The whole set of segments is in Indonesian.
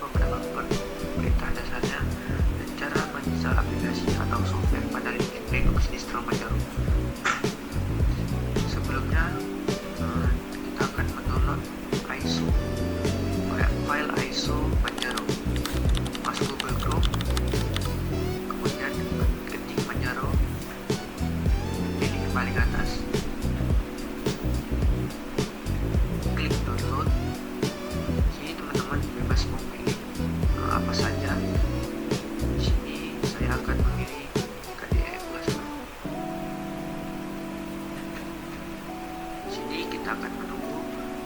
beberapa perintah dasarnya dan cara menginstal aplikasi atau software pada Linux distro Manjaro. Sebelumnya kita akan mendownload ISO file ISO Manjaro. Masuk Google Chrome, kemudian ketik Manjaro, pilih paling atas, klik download. Sini teman-teman bebas memilih apa saja. Di sini saya akan memilih KDE Plus. Di sini kita akan menunggu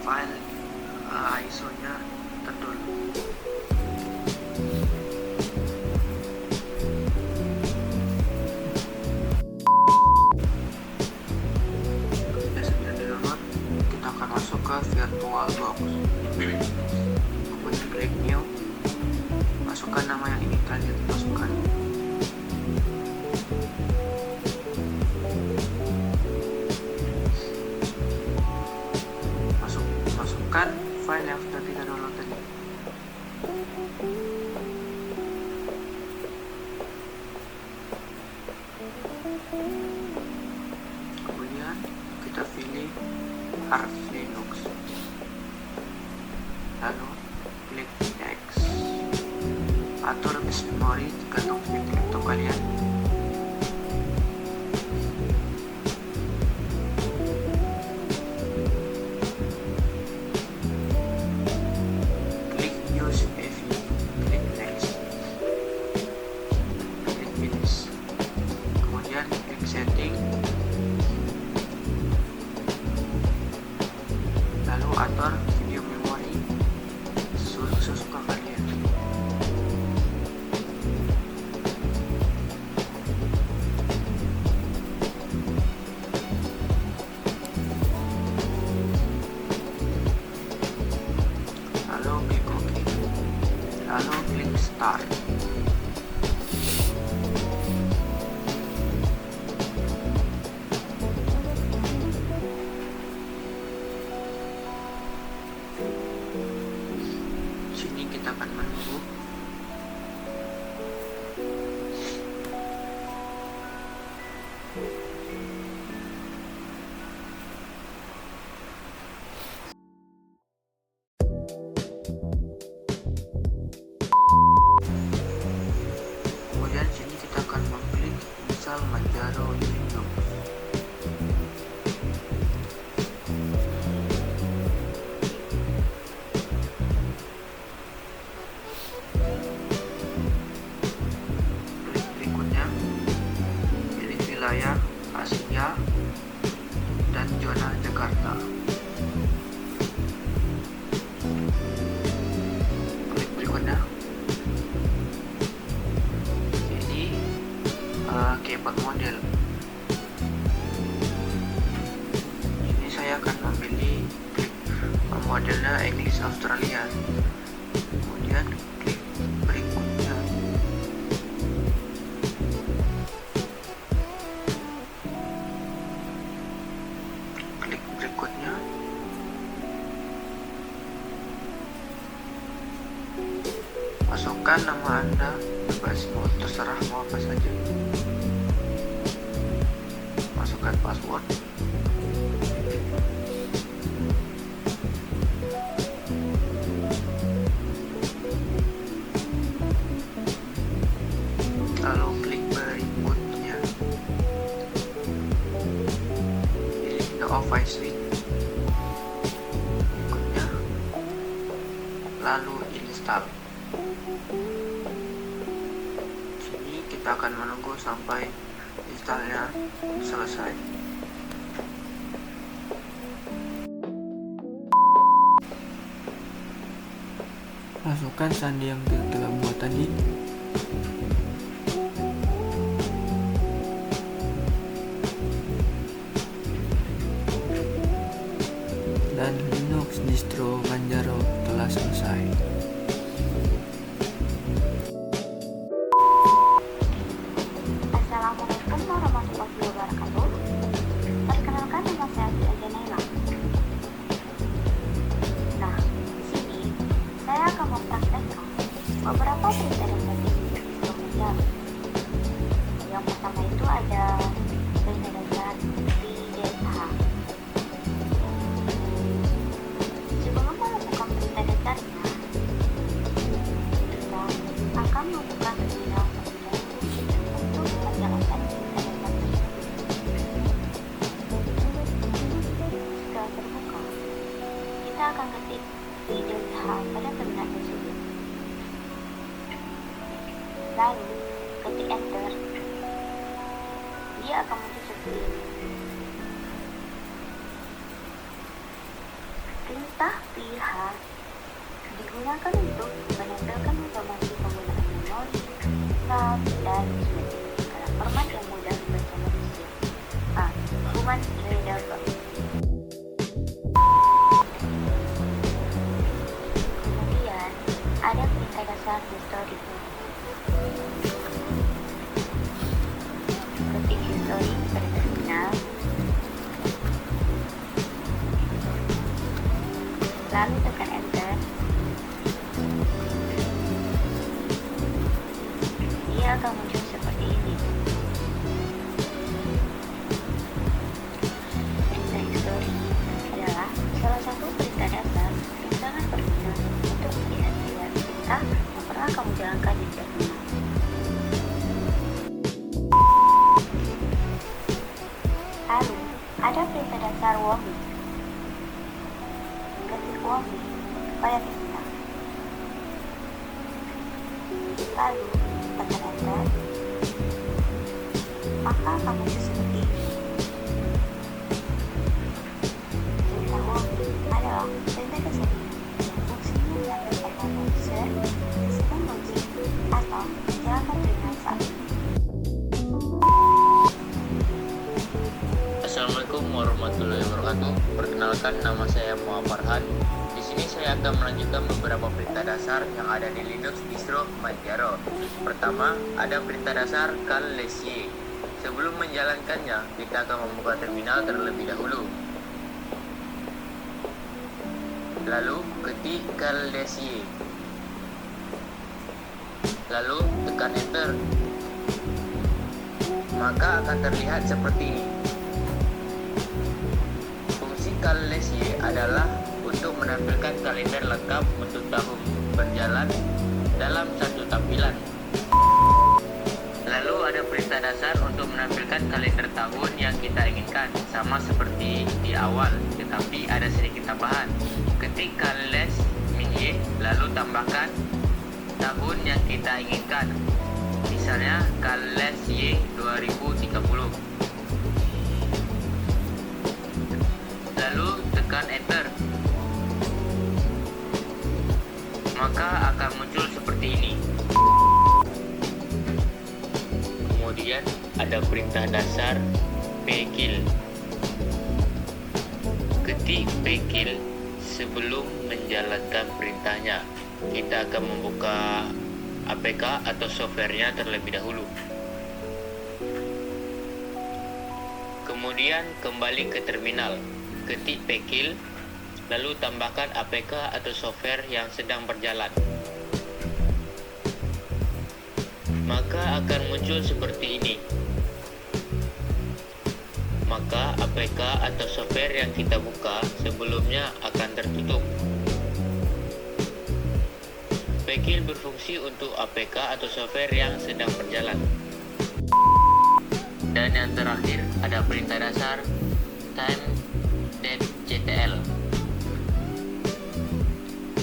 file ISO-nya terdownload. Ketika sudah download, kita akan masuk ke VirtualBox. Kemudian klik new, masukkan nama yang ingin kalian masukkan. Masukkan file yang sudah kita download tadi. Kemudian kita pilih Arch Linux, lalu klik next. Atur bus memori tergantung speed laptop kalian. Klik use AV, klik next, klik finish. Kemudian klik setting, lalu atur video memori sesuka kalian. Lalu klik OK, lalu klik start. Sini kita akan menunggu. Kemudian sini kita akan mengklik install Manjaro Linux. Klik berikutnya, pilih wilayah Asia dan zona Jakarta. Klik berikutnya, ini keyboard model. Ini saya akan memilih klik modelnya English Australia. Kemudian klik berikutnya. Klik berikutnya. Masukkan nama Anda, bebas mau terserah mau apa saja. Masukkan password. Lalu klik berikutnya. Pilih the Office Suite. Berikutnya, lalu install. Sini kita akan menunggu sampai installnya selesai. Masukkan sandi yang kita telah buat tadi. Dan Linux distro Manjaro telah selesai. Assalamualaikum warahmatullahi wabarakatuh. Perkenalkan, nama saya Tia Naila. Nah, di sini saya akan mempraktekkan Beberapa perintah dasar Linux distro Manjaro. Yang pertama itu ada perintah dasar pdsh. Sebelum melakukan perintah dasarnya, kita akan membuka terminal terlebih dahulu untuk menjalankan perintah dasar tersebut. Setelah terbuka, kita akan ketik pdsh pada terminal tersebut. Lalu, ketik enter. Dia akan muncul seperti ini. Perintah PH digunakan untuk menempelkan informasi penggunaan memori, RAM, dan sebagainya dalam format yang mudah dibaca manusia. Human readable. Kemudian, ada perintah dasar history. Ketik history pada terminal, lalu tekan enter. Dia akan muncul seperti ini. Perintah history adalah salah satu perintah dasar yang sangat berguna untuk melihat riwayat perintah yang pernah kamu jalankan di terminal. Lalu, ada perintah dasar warming. Ketik warming pada terminal. Lalu, tekan enter. Maka akan muncul seperti ini. Perintah warming adalah perintah dasar yang fungsinya menampilkan user yang sedang uji atau menjalankan perintah saat ini. Assalamualaikum warahmatullahi wabarakatuh. Perkenalkan, nama saya Muhammad Farhan. Di sini saya akan melanjutkan beberapa perintah dasar yang ada di Linux distro Manjaro. Pertama, ada perintah dasar call-lessy. Sebelum menjalankannya, kita akan membuka terminal terlebih dahulu. Lalu ketik call-lessy. Lalu tekan enter. Maka akan terlihat seperti ini. Call-lessy adalah untuk menampilkan kalender lengkap untuk tahun berjalan dalam satu tampilan. Lalu ada perintah dasar untuk menampilkan kalender tahun yang kita inginkan, sama seperti di awal, tetapi ada sedikit tambahan. Ketik call-lessy lalu tambahkan tahun yang kita inginkan, misalnya call-lessy 2030. Lalu tekan enter. Maka akan muncul seperti ini. Kemudian ada perintah dasar pkill. Ketik pkill sebelum menjalankan perintahnya. Kita akan membuka APK atau softwarenya terlebih dahulu. Kemudian kembali ke terminal. Ketik pkill, lalu tambahkan APK atau software yang sedang berjalan. Maka akan muncul seperti ini. Maka APK atau software yang kita buka sebelumnya akan tertutup. Pkill berfungsi untuk APK atau software yang sedang berjalan. Dan yang terakhir ada perintah dasar time.ctl.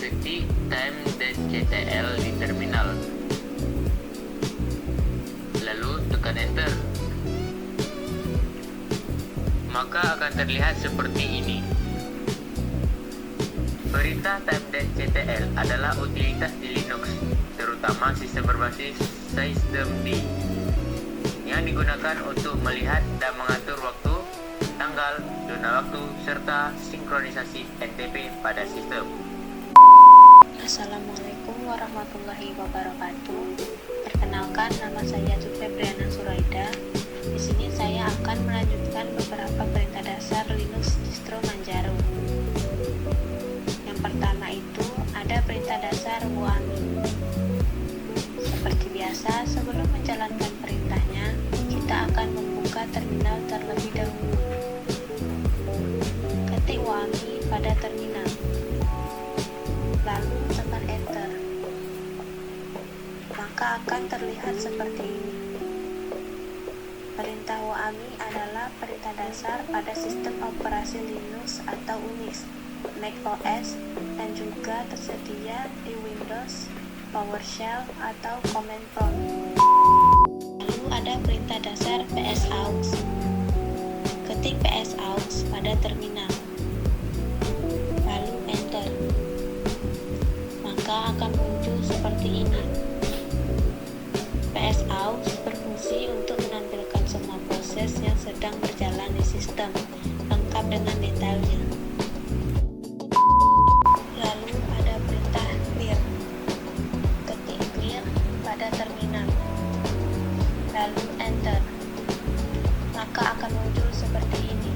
Ketik time.ctl di terminal, lalu tekan enter. Maka akan terlihat seperti ini. Perintah time.ctl adalah utilitas di Linux, terutama sistem berbasis systemd, yang digunakan untuk melihat dan mengatur waktu, tanggal, zona waktu, serta sinkronisasi NTP pada sistem. Assalamualaikum warahmatullahi wabarakatuh. Perkenalkan, nama saya Febriana Suraida. Di sini saya akan melanjutkan beberapa perintah dasar Linux distro Manjaro. Yang pertama itu ada perintah dasar warming. maka akan terlihat seperti ini. Perintah WAMI adalah perintah dasar pada sistem operasi Linux atau Unix, Mac OS, dan juga tersedia di Windows, PowerShell, atau Command Prompt. Lalu ada perintah dasar psaux. Ketik psaux pada terminal, lalu enter. Maka akan muncul seperti ini. psaux berfungsi untuk menampilkan semua proses yang sedang berjalan di sistem, lengkap dengan detailnya. Lalu ada perintah clear. Ketik clear pada terminal, lalu enter. Maka akan muncul seperti ini.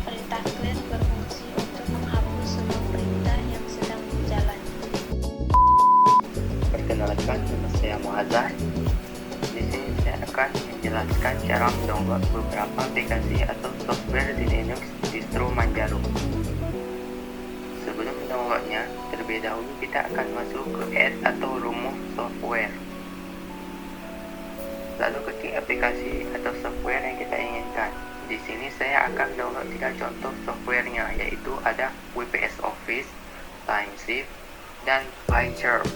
Perintah clear berfungsi untuk menghapus semua perintah yang sedang berjalan. Perkenalkan, nama saya Muazzar. Di sini saya akan menjelaskan cara mendownload beberapa aplikasi atau software di Linux distro Manjaro. Sebelum mendownloadnya, terlebih dahulu kita akan masuk ke Add atau Remove Software. Lalu ketik aplikasi atau software yang kita inginkan. Di sini saya akan download 3 contoh softwarenya, yaitu ada WPS Office, TimeShift, dan PyCharm.